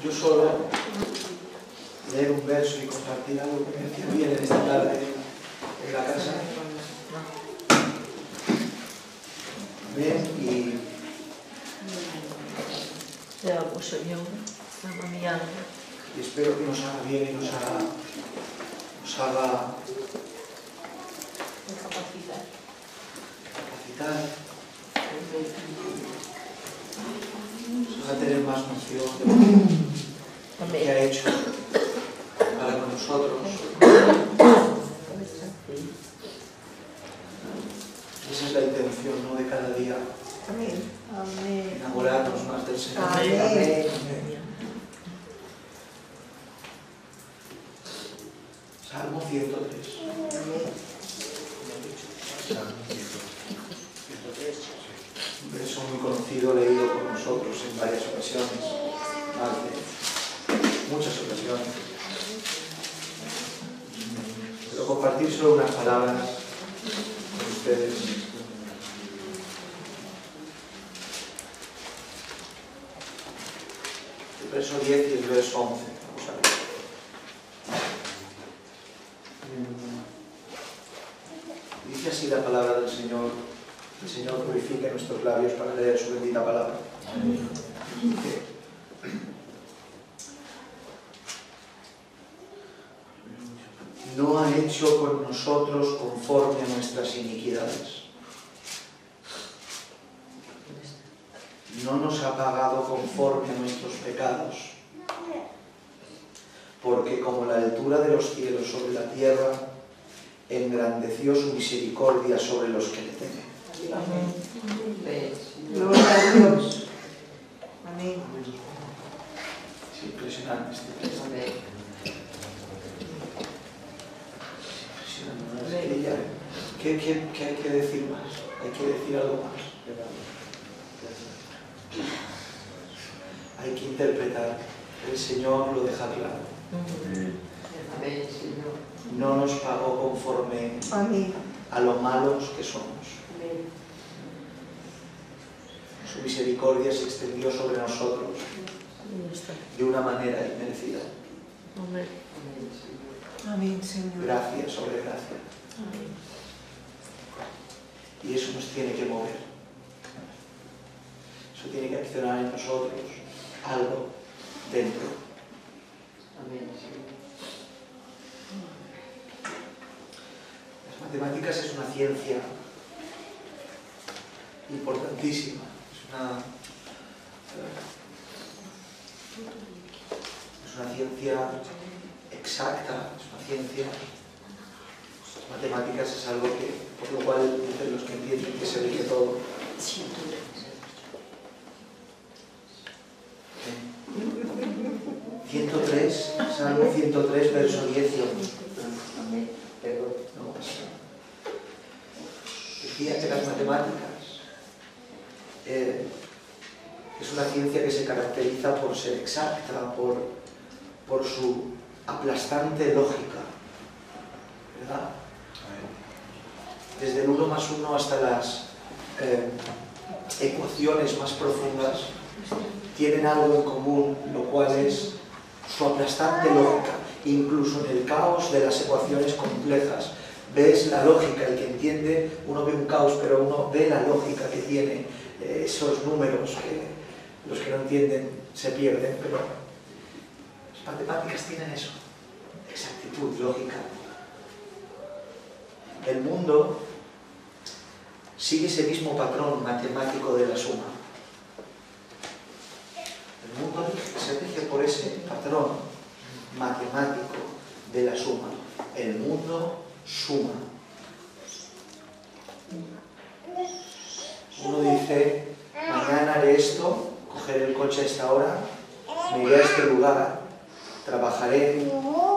yo solo leer un verso y compartir algo que me hacía bien en esta tarde en la casa. Amén. Y te amo, Señor, ama mi alma. Y espero que nos haga bien y nos haga capacitar nos haga tener más noción de lo que ha hecho para con nosotros. Esa es la intención, ¿no?, de cada día. Amén. Enamorarnos más del Señor. Amén. Amén. Salmo 103. Un verso muy conocido, leído por nosotros en varias ocasiones, más de muchas ocasiones. Pero compartir solo unas palabras con ustedes. El verso 10 y el verso 11. Vamos a ver. Dice así la palabra del Señor. El Señor purifique nuestros labios para leer su bendita palabra. Dice: no ha hecho con nosotros conforme a nuestras iniquidades. No nos ha pagado conforme a nuestros pecados. Porque como la altura de los cielos sobre la tierra, engrandeció su misericordia sobre los que le temen. Amén. Gloria a Dios. Amén. Es impresionante este texto. Impresionante. ¿Qué hay que decir más? Hay que decir algo más. Hay que interpretar. El Señor lo deja claro. No nos pagó conforme a lo malos que somos. Su misericordia se extendió sobre nosotros de una manera inmerecida. Amén, Señor. Gracia sobre gracia. Y eso nos tiene que mover. Eso tiene que accionar en nosotros algo dentro. Las matemáticas es una ciencia importantísima. Es una ciencia exacta, es una ciencia. Las matemáticas es algo que, por lo cual dicen los que entienden que se rige todo. 103, Salmo 103, verso 10 y 11. No, decía que las matemáticas es una ciencia que se caracteriza por ser exacta, por su aplastante lógica, ¿verdad? Desde el 1 más 1 hasta las ecuaciones más profundas tienen algo en común, lo cual es su aplastante lógica. Incluso en el caos de las ecuaciones complejas ves la lógica. El que entiende, uno ve un caos, pero uno ve la lógica que tiene esos números que los que no entienden se pierden. Pero las matemáticas tienen eso, exactitud, lógica. El mundo sigue ese mismo patrón matemático de la suma. El mundo se rige por ese patrón matemático de la suma. El mundo suma. Uno dice: mañana haré esto, cogeré el coche a esta hora, me iré a este lugar, trabajaré,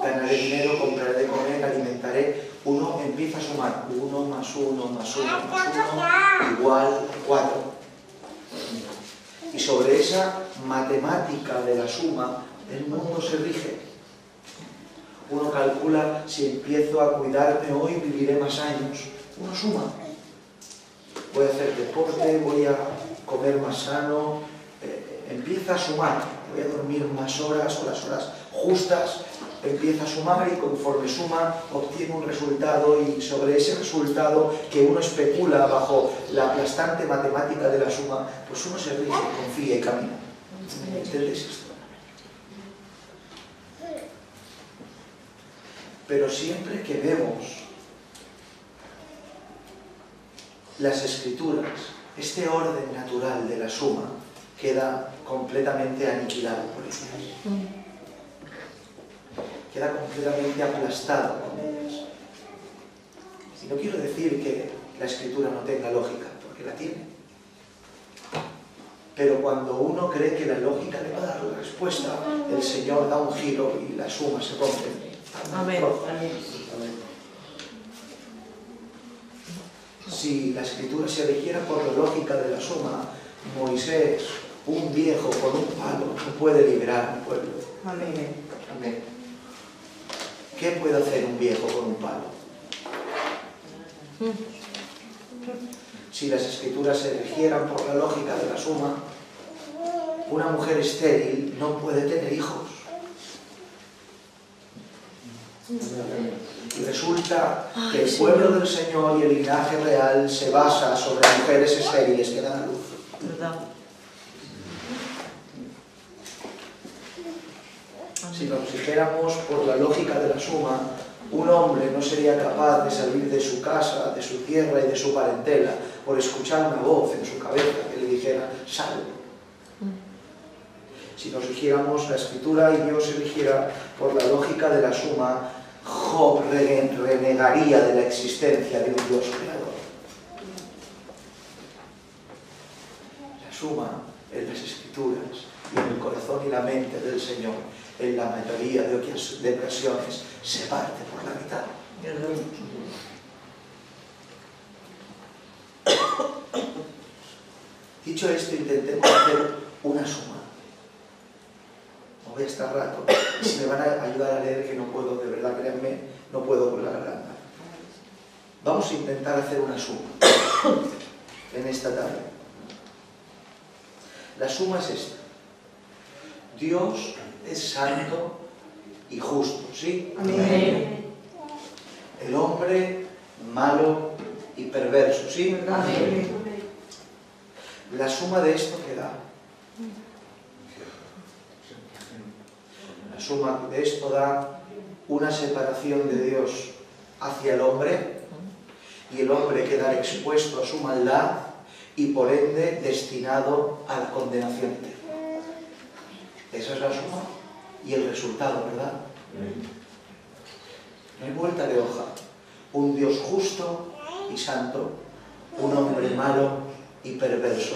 ganaré dinero, compraré de comer, alimentaré. Uno empieza a sumar. 1 más 1 más 1 más 1 igual 4. Y sobre esa matemática de la suma, el mundo se rige. Uno calcula: si empiezo a cuidarme hoy, viviré más años. Uno suma. Voy a hacer deporte, voy a comer más sano. Empieza a sumar, voy a dormir más horas o las horas justas, empieza a sumar y conforme suma obtiene un resultado, y sobre ese resultado que uno especula bajo la aplastante matemática de la suma, pues uno se ríe, confía y camina. ¿Entendéis esto? Pero siempre que vemos las escrituras, este orden natural de la suma queda completamente aniquilado por ellas. Queda completamente aplastado con ellas. Y no quiero decir que la escritura no tenga lógica, porque la tiene. Pero cuando uno cree que la lógica le va a dar la respuesta, el Señor da un giro y la suma se rompe. Amén. Si la escritura se rigiera por la lógica de la suma, Moisés, un viejo con un palo, no puede liberar al pueblo. Amén. Amén. ¿Qué puede hacer un viejo con un palo? Si las escrituras se rigieran por la lógica de la suma, una mujer estéril no puede tener hijos. Y resulta que el pueblo del Señor y el linaje real se basa sobre mujeres estériles que dan a luz. ¿Verdad? Si nos dijéramos por la lógica de la suma, un hombre no sería capaz de salir de su casa, de su tierra y de su parentela por escuchar una voz en su cabeza que le dijera, sal. Si nos rigiéramos la escritura y Dios se rigiera por la lógica de la suma, Job renegaría de la existencia de un Dios creador. La suma en las escrituras y en el corazón y la mente del Señor, en la mayoría de ocasiones, se parte por la mitad. Dicho esto, intentemos hacer una suma. No voy a estar rato. Si me van a ayudar a leer, que no puedo, de verdad, créanme, no puedo con la garganta. Vamos a intentar hacer una suma en esta tarde. La suma es esta. Dios es santo y justo, ¿sí? Amén. El hombre malo y perverso, ¿sí? Amén. La suma de esto que da. La suma de esto da una separación de Dios hacia el hombre, y el hombre queda expuesto a su maldad y por ende destinado a la condenación eterna. Esa es la suma y el resultado, ¿verdad? No hay vuelta de hoja. Un Dios justo y santo, un hombre malo y perverso.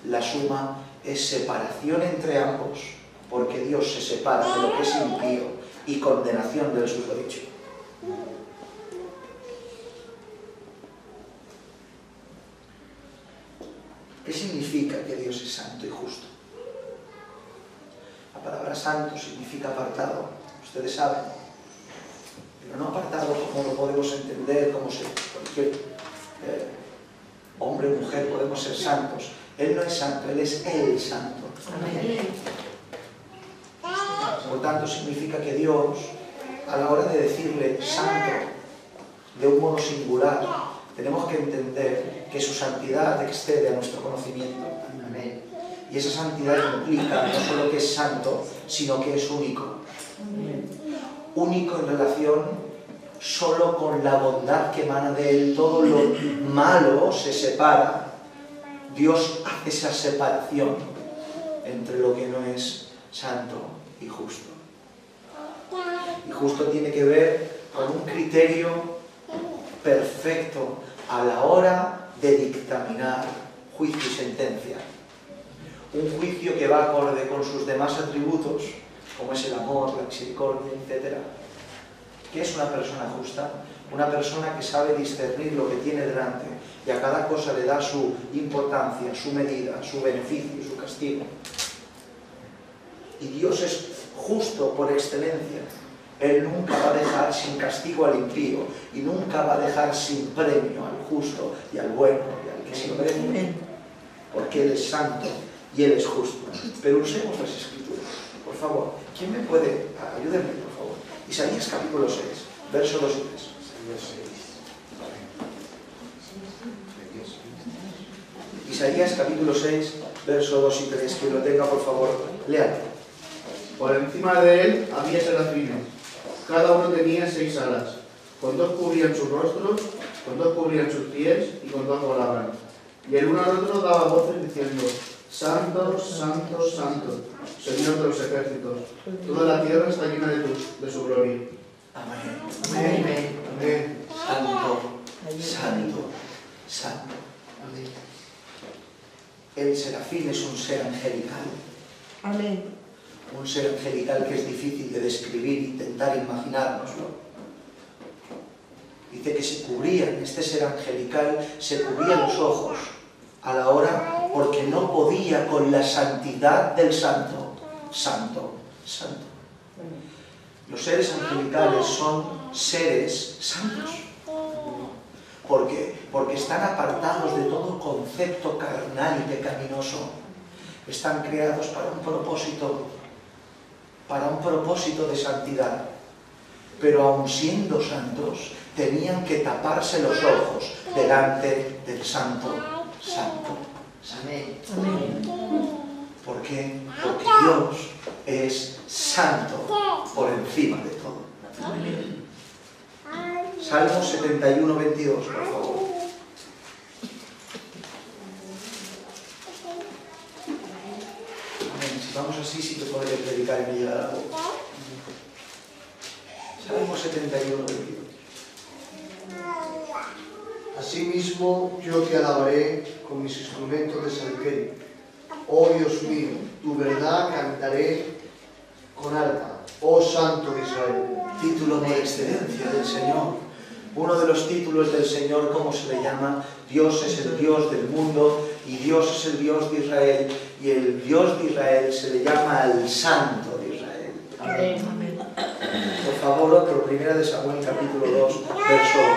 La suma es separación entre ambos, porque Dios se separa de lo que es impío y condenación del susodicho. ¿Qué significa que Dios es santo y justo? La palabra santo significa apartado, ustedes saben, pero no apartado como lo podemos entender, como si cualquier hombre o mujer podemos ser santos. Él no es santo, Él es el santo. Amén. Por tanto, significa que Dios, a la hora de decirle santo de un modo singular, tenemos que entender que su santidad excede a nuestro conocimiento. Amén. Y esa santidad implica no solo que es santo, sino que es único. Único en relación solo con la bondad que emana de Él. Todo lo malo se separa. Dios hace esa separación entre lo que no es santo y justo. Y justo tiene que ver con un criterio perfecto a la hora de dictaminar juicio y sentencia. Un juicio que va acorde con sus demás atributos, como es el amor, la misericordia, etc. ¿Qué es una persona justa? Una persona que sabe discernir lo que tiene delante y a cada cosa le da su importancia, su medida, su beneficio, su castigo. Y Dios es justo por excelencia. Él nunca va a dejar sin castigo al impío y nunca va a dejar sin premio al justo y al bueno y al que se lo merece, porque Él es santo y Él es justo. Pero usemos las Escrituras. favor, ¿quién me puede? Ayúdenme, por favor. Isaías capítulo 6, verso 2 y 3. Isaías capítulo 6, verso 2 y 3. Quien lo tenga, por favor, léalo. Por encima de él había serafines. Cada uno tenía 6 alas. Con 2 cubrían sus rostros, con 2 cubrían sus pies y con 2 volaban. Y el uno al otro daba voces diciendo: Santo, Santo, Santo, Señor de los ejércitos. Toda la tierra está llena de su gloria. Amén. Amén. Amén. Santo, Santo, Santo. Amén. El serafín es un ser angelical. Amén. Un ser angelical que es difícil de describir, intentar imaginárnoslo. Dice que se cubrían, este ser angelical se cubría los ojos a la hora porque no podía con la santidad del santo. Santo, santo. Los seres angelicales son seres santos. ¿Por qué? Porque están apartados de todo concepto carnal y pecaminoso. Están creados para un propósito de santidad. Pero aun siendo santos, tenían que taparse los ojos delante del Santo, Santo, Santo. Amén. ¿Por qué? Porque Dios es santo por encima de todo. Amén. Salmo 71, 22, por favor. Amén. Si vamos así, sí que podré predicar y me llegará la boca. Salmo 71, 22. Asimismo, yo te alabaré con mis instrumentos de salterio. Oh Dios mío, tu verdad cantaré con arpa. Oh Santo de Israel. Título por excelencia del Señor. Uno de los títulos del Señor, ¿cómo se le llama? Dios es el Dios del mundo y Dios es el Dios de Israel. Y el Dios de Israel se le llama al Santo de Israel. Amén. Amén. Por favor, otro, 1 Samuel capítulo 2, verso 2.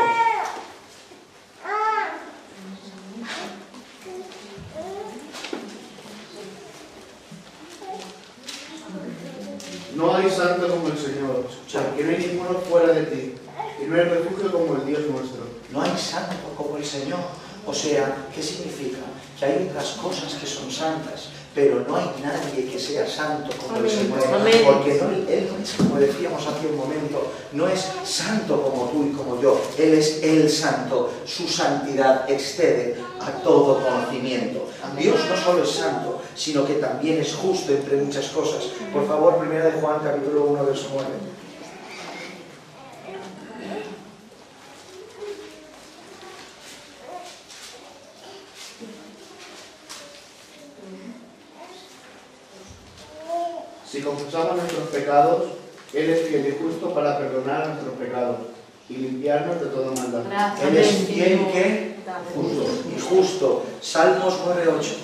No hay santo como el Señor, porque no hay ninguno fuera de ti, y no hay refugio como el Dios nuestro. No hay santo como el Señor. O sea, ¿qué significa? Que hay otras cosas que son santas, pero no hay nadie que sea santo como el Señor. Amén. Porque Él no es, como decíamos hace un momento, no es santo como tú y como yo. Él es el santo. Su santidad excede a todo conocimiento. Dios no solo es santo, sino que también es justo entre muchas cosas. Por favor, 1 Juan capítulo 1, verso 9. Si confesamos nuestros pecados, Él es fiel y justo para perdonar nuestros pecados y limpiarnos de toda maldad. Él es fiel y ¿qué? Justo. Y justo. Salmos 9:8.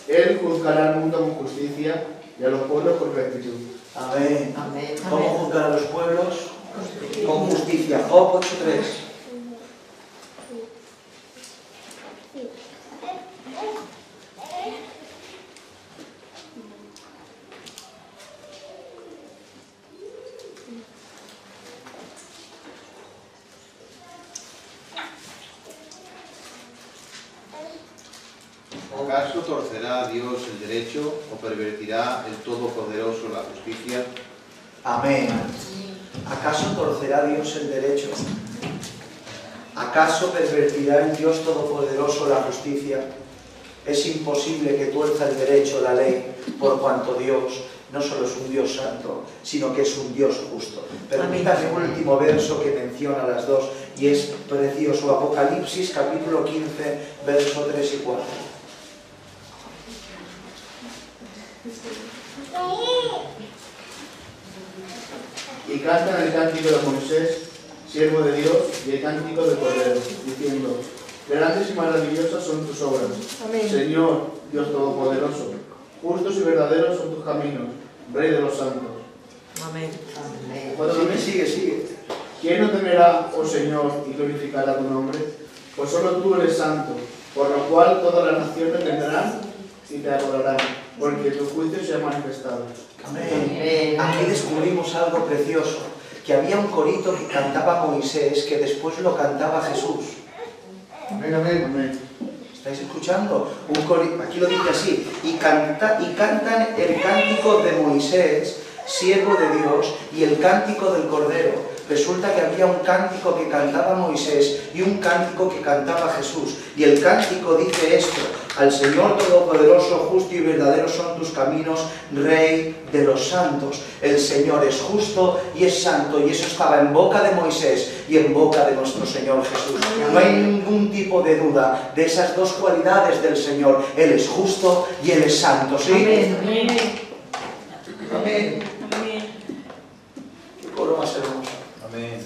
Él juzgará al mundo con justicia y a los pueblos con rectitud. Amén. Amén. ¿Cómo juzgar a los pueblos? Con justicia. Job 8:3. ¿Acaso torcerá Dios el derecho o pervertirá el Todopoderoso la justicia? Amén. ¿Acaso torcerá Dios el derecho? ¿Acaso pervertirá el Dios Todopoderoso la justicia? Es imposible que tuerza el derecho, la ley, por cuanto Dios no solo es un Dios santo, sino que es un Dios justo. Permítame un último verso que menciona las dos y es precioso. Apocalipsis capítulo 15, verso 3 y 4. Y cantan el cántico de Moisés, siervo de Dios, y el cántico del Cordero, diciendo: Grandes y maravillosas son tus obras, Amén. Señor, Dios Todopoderoso. Justos y verdaderos son tus caminos, Rey de los santos. Amén. Amén. ¿Puedo Sigue, leer? sigue, sigue. ¿Quién no temerá, oh Señor, y glorificará tu nombre? pues solo tú eres santo, por lo cual todas las naciones vendrán y te adorarán, porque tu juicio se ha manifestado. Amén. Aquí descubrimos algo precioso, que había un corito que cantaba Moisés, que después lo cantaba Jesús. Amén, amén. Amén. ¿Estáis escuchando? Un corito, aquí lo dice así, y cantan el cántico de Moisés, siervo de Dios, y el cántico del Cordero. Resulta que había un cántico que cantaba Moisés y un cántico que cantaba Jesús. Y el cántico dice esto: al Señor Todopoderoso, justo y verdadero son tus caminos, Rey de los santos. El Señor es justo y es santo, y eso estaba en boca de Moisés y en boca de nuestro Señor Jesús. No hay ningún tipo de duda de esas dos cualidades del Señor. Él es justo y Él es santo, ¿sí? Amén. Amén. Amén. Qué coro más hermoso. Amén.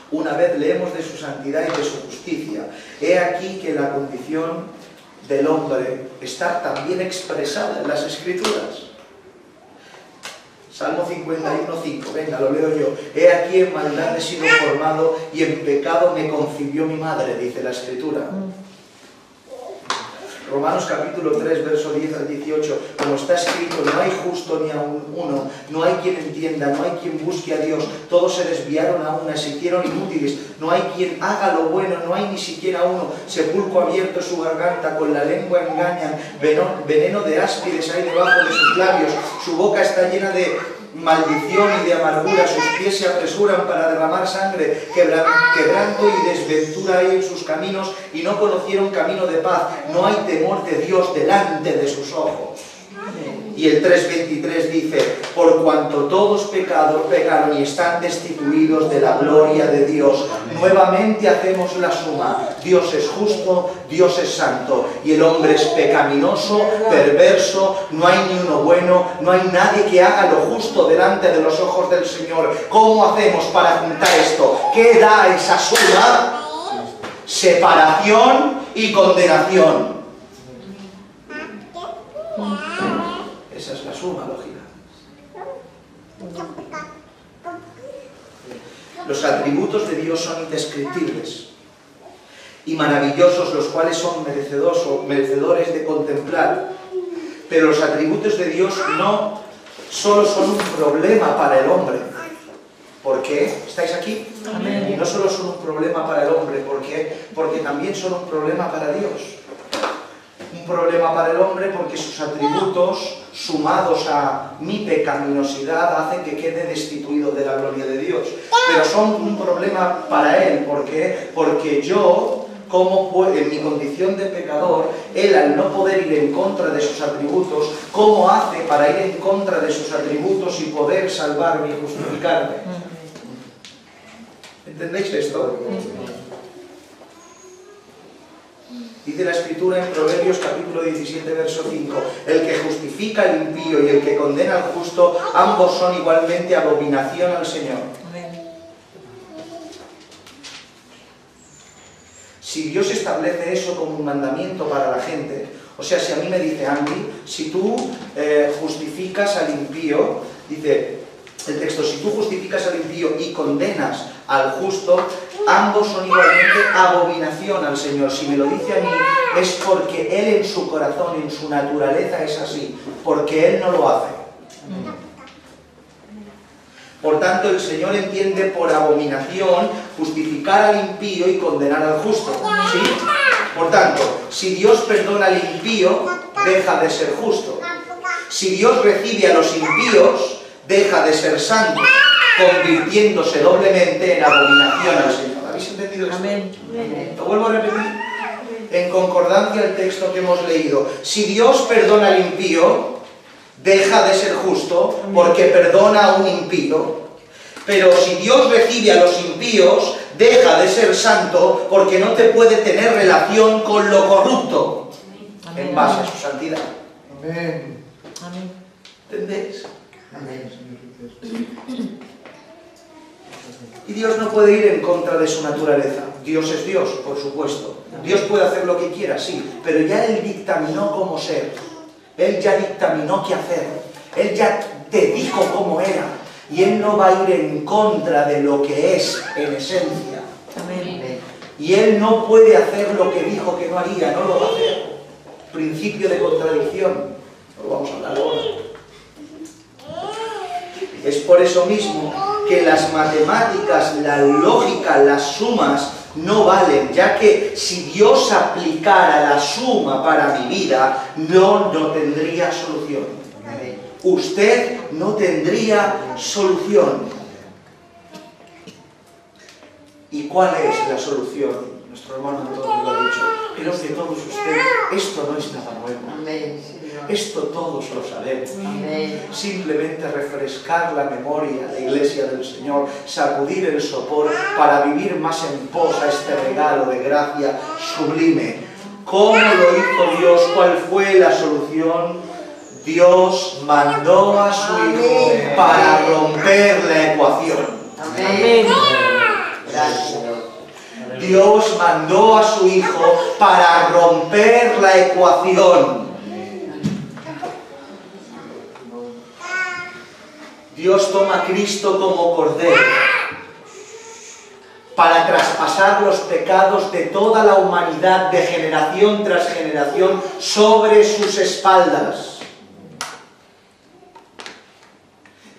Una vez leemos de su santidad y de su justicia, he aquí que la condición del hombre está también expresada en las Escrituras. Salmo 51:5, venga, lo leo yo. He aquí en maldad he sido formado y en pecado me concibió mi madre, dice la Escritura. Romanos capítulo 3, verso 10 al 18, como está escrito: no hay justo ni aun uno, no hay quien entienda, no hay quien busque a Dios, todos se desviaron a una, se hicieron inútiles, no hay quien haga lo bueno, no hay ni siquiera uno, sepulcro abierto es su garganta, con la lengua engañan, veneno de áspides hay debajo de sus labios, su boca está llena de maldición y de amargura, sus pies se apresuran para derramar sangre, quebranto y desventura hay en sus caminos, y no conocieron camino de paz, no hay temor de Dios delante de sus ojos. Y el 3:23 dice: por cuanto todos pecaron y están destituidos de la gloria de Dios. Nuevamente hacemos la suma: Dios es justo, Dios es santo, y el hombre es pecaminoso, perverso, no hay ni uno bueno, no hay nadie que haga lo justo delante de los ojos del Señor. ¿Cómo hacemos para juntar esto? ¿Qué da esa suma? Separación y condenación. Esa es la suma lógica. Los atributos de Dios son indescriptibles y maravillosos, los cuales son merecedores de contemplar. Pero los atributos de Dios no solo son un problema para el hombre. ¿Por qué? ¿Estáis aquí? Amén. No solo son un problema para el hombre, ¿por qué? Porque también son un problema para Dios. Un problema para el hombre porque sus atributos, sumados a mi pecaminosidad, hacen que quede destituido de la gloria de Dios. Pero son un problema para Él. ¿Por qué? Porque yo, en mi condición de pecador, Él, al no poder ir en contra de sus atributos, ¿cómo hace para ir en contra de sus atributos y poder salvarme y justificarme? ¿Entendéis esto? Dice la Escritura en Proverbios capítulo 17, verso 5: el que justifica al impío y el que condena al justo, ambos son igualmente abominación al Señor. Amén. Si Dios establece eso como un mandamiento para la gente, o sea, si a mí me dice Andy, si tú justificas al impío, dice el texto, si tú justificas al impío y condenas al justo, ambos son igualmente abominación al Señor. Si me lo dice a mí, es porque Él en su corazón, en su naturaleza es así, porque Él no lo hace. Por tanto, el Señor entiende por abominación justificar al impío y condenar al justo, ¿sí? Por tanto, si Dios perdona al impío, deja de ser justo. Si Dios recibe a los impíos, deja de ser santo, convirtiéndose doblemente en abominación al Señor. ¿Habéis entendido esto? Amén. Lo vuelvo a repetir. En concordancia al texto que hemos leído. Si Dios perdona al impío, deja de ser justo, porque perdona a un impío. Pero si Dios recibe a los impíos, deja de ser santo, porque no te puede tener relación con lo corrupto, en base a su santidad. Amén. Amén. ¿Entendéis? Amén. Y Dios no puede ir en contra de su naturaleza. Dios es Dios, por supuesto. Dios puede hacer lo que quiera, sí, pero ya Él dictaminó cómo ser. Él ya dictaminó qué hacer. Él ya te dijo cómo era. Y Él no va a ir en contra de lo que es en esencia. Amén. y Él no puede hacer lo que dijo que no haría, no lo va a hacer. Principio de contradicción, no lo vamos a hablar ahora. Es por eso mismo que las matemáticas, la lógica, las sumas no valen, ya que si Dios aplicara la suma para mi vida, no tendría solución. Usted no tendría solución. ¿Y cuál es la solución? Nuestro hermano Antonio lo ha dicho. Creo que todos ustedes, esto no es nada nuevo. Esto todos lo sabemos. Simplemente refrescar la memoria de la Iglesia del Señor, sacudir el sopor para vivir más en pos a este regalo de gracia sublime. ¿Cómo lo hizo Dios? ¿Cuál fue la solución? Dios mandó a su Hijo para romper la ecuación. Amén. Dios mandó a su Hijo para romper la ecuación. Dios toma a Cristo como Cordero para traspasar los pecados de toda la humanidad de generación tras generación sobre sus espaldas,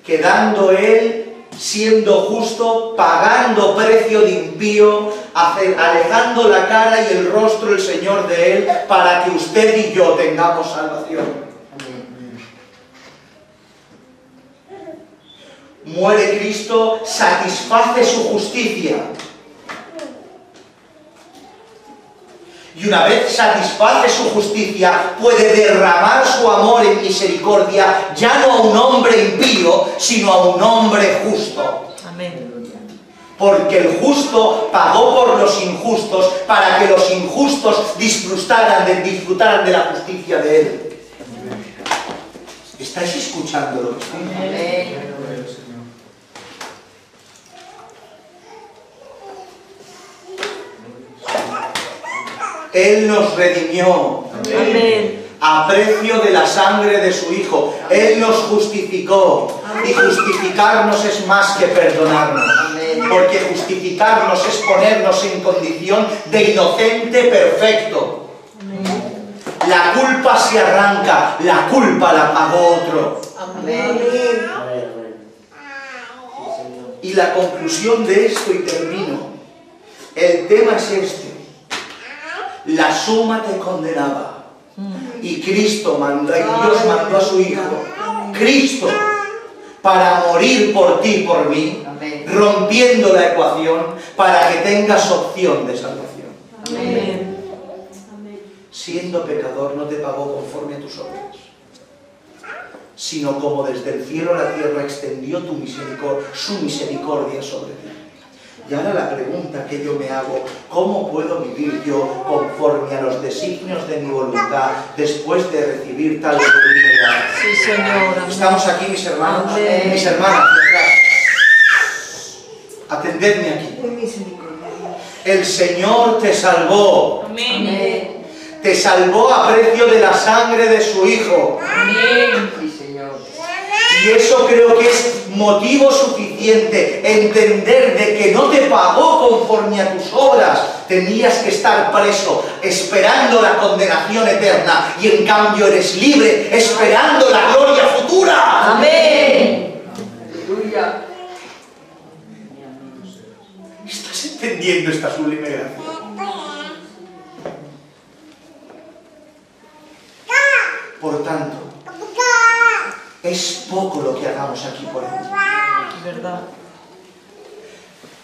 quedando Él siendo justo, pagando precio de impío, alejando la cara y el rostro el Señor de Él, para que usted y yo tengamos salvación. Muere Cristo, satisface su justicia. Y una vez satisface su justicia, puede derramar su amor en misericordia, ya no a un hombre impío, sino a un hombre justo. Amén. Porque el justo pagó por los injustos, para que los injustos disfrutaran de la justicia de Él. ¿Estáis escuchando lo que estoy diciendo? Él nos redimió. Amén. A precio de la sangre de su Hijo. Él nos justificó. Y justificarnos es más que perdonarnos. Porque justificarnos es ponernos en condición de inocente perfecto. La culpa se arranca. La culpa la pagó otro. Y la conclusión de esto, y termino, el tema es este. La suma te condenaba. Y Cristo mandó, y Dios mandó a su Hijo, Cristo, para morir por ti y por mí, rompiendo la ecuación, para que tengas opción de salvación. Amén. Siendo pecador, no te pagó conforme a tus obras, sino como desde el cielo a la tierra extendió su misericordia sobre ti. Y ahora la pregunta que yo me hago, ¿cómo puedo vivir yo conforme a los designios de mi voluntad después de recibir tal oportunidad? Sí, Señor. Amén. ¿Estamos aquí, mis hermanos? Amén. Mis hermanas, detrás. Atendedme aquí. El Señor te salvó. Amén. Te salvó a precio de la sangre de su Hijo. Amén. Y eso creo que es motivo suficiente, entender de que no te pagó conforme a tus obras. Tenías que estar preso, esperando la condenación eterna, y en cambio eres libre, esperando la gloria futura. Amén. ¿Estás entendiendo esta sublime gracia? Por tanto, es poco lo que hagamos aquí por Él. ¿Verdad?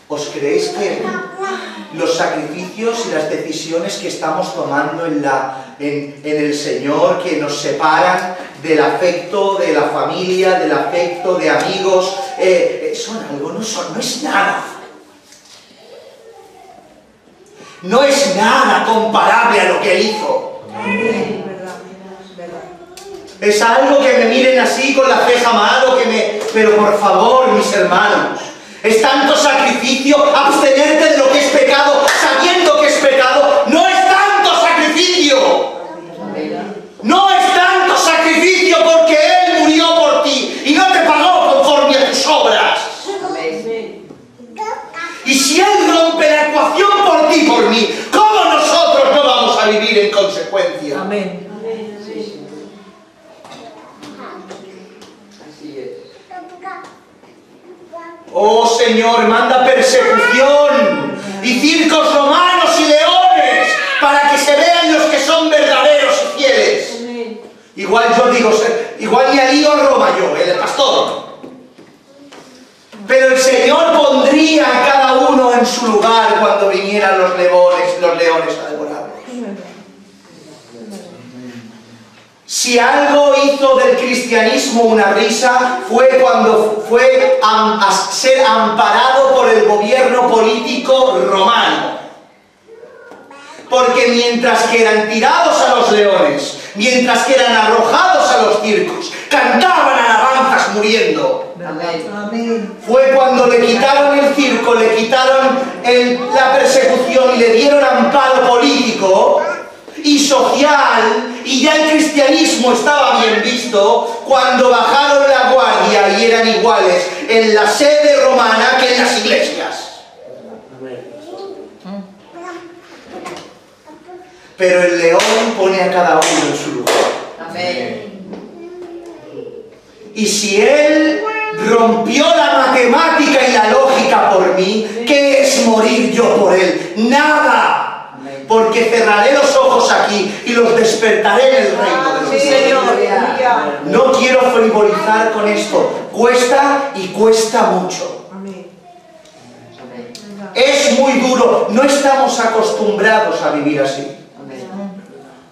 ¿Os creéis que los sacrificios y las decisiones que estamos tomando en el Señor, que nos separan del afecto de la familia, del afecto de amigos, son algo? No es nada. No es nada comparable a lo que Él hizo. Es algo que me miren así con la ceja mal o que me... Pero por favor, mis hermanos, es tanto sacrificio abstenerte de lo que es pecado, sabiendo que es pecado. No es tanto sacrificio. No es tanto sacrificio, porque Él murió por ti y no te pagó conforme a tus obras. Y si Él rompe la ecuación por ti, por mí, ¿cómo nosotros no vamos a vivir en consecuencia? Amén. Así es. Oh Señor, manda persecución y circos romanos y leones para que se vean los que son verdaderos y fieles. Igual yo digo, igual ni alío a Roma yo, el pastor. Pero el Señor pondría a cada uno en su lugar cuando vinieran los leones a devorarlos. Si algo hizo del cristianismo una risa, fue cuando fue a ser amparado por el gobierno político romano. Porque mientras que eran tirados a los leones, mientras que eran arrojados a los circos, cantaban alabanzas muriendo. Amén. Fue cuando le quitaron el circo, le quitaron la persecución y le dieron amparo político y social, y ya el cristianismo estaba bien visto, cuando bajaron la guardia y eran iguales en la sede romana que en las iglesias. Pero el león pone a cada uno en su lugar. Amén. Y si él rompió la matemática y la lógica por mí, ¿qué es morir yo por él? ¡Nada! Porque cerraré los ojos aquí y los despertaré en el reino de los Sí, cielos. Señor. No quiero frivolizar con esto. Cuesta y cuesta mucho. Amén. Es muy duro. No estamos acostumbrados a vivir así.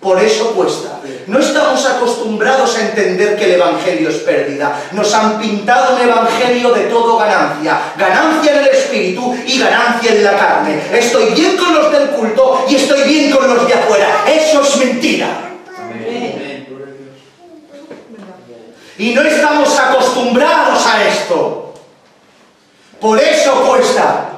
Por eso cuesta. No estamos acostumbrados a entender que el Evangelio es pérdida. Nos han pintado un Evangelio de todo ganancia. Ganancia en el espíritu y ganancia en la carne. Estoy bien con los del culto y estoy bien con los de afuera. Eso es mentira. Y no estamos acostumbrados a esto. Por eso cuesta.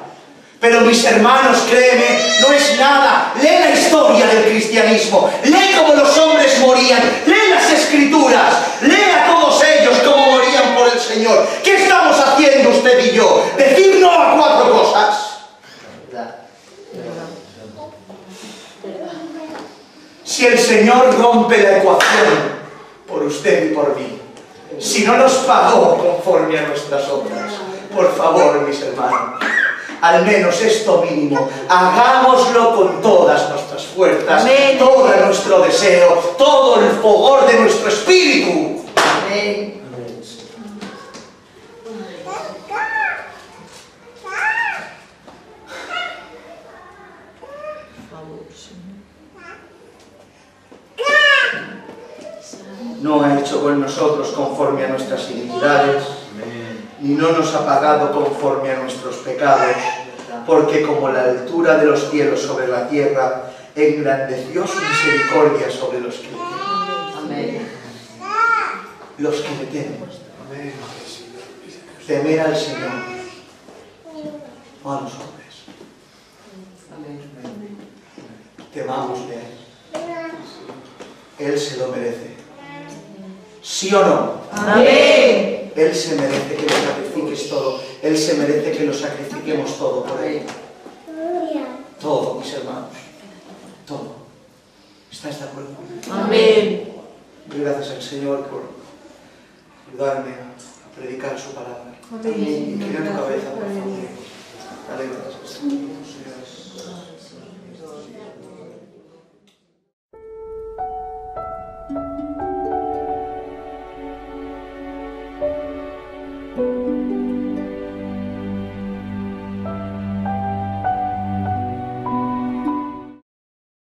Pero mis hermanos, créeme, no es nada. Lee la historia del cristianismo, lee cómo los hombres morían, lee las escrituras, lee a todos ellos cómo morían por el Señor. ¿Qué estamos haciendo usted y yo? Decir no a 4 cosas. Si el Señor rompe la ecuación por usted y por mí, si no nos pagó conforme a nuestras obras, por favor, mis hermanos, al menos esto mínimo, hagámoslo con todas nuestras fuerzas, Amén. todo nuestro deseo, todo el fogor de nuestro espíritu. Amén. No ha hecho con nosotros conforme a nuestras iniquidades, ni no nos ha pagado conforme a nuestros pecados, porque como la altura de los cielos sobre la tierra, engrandeció su misericordia sobre los que le temen. Amén. Los que le temen. Temer al Señor, no a los hombres. Amén. Temámosle a Él. Él se lo merece. ¿Sí o no? Amén. Él se merece que lo sacrifiques todo. Él se merece que lo sacrifiquemos todo por Él. Todo, mis hermanos. Todo. ¿Estáis de acuerdo? Amén. Doy gracias al Señor por ayudarme a predicar su palabra. Amén. Inclina tu cabeza, por favor.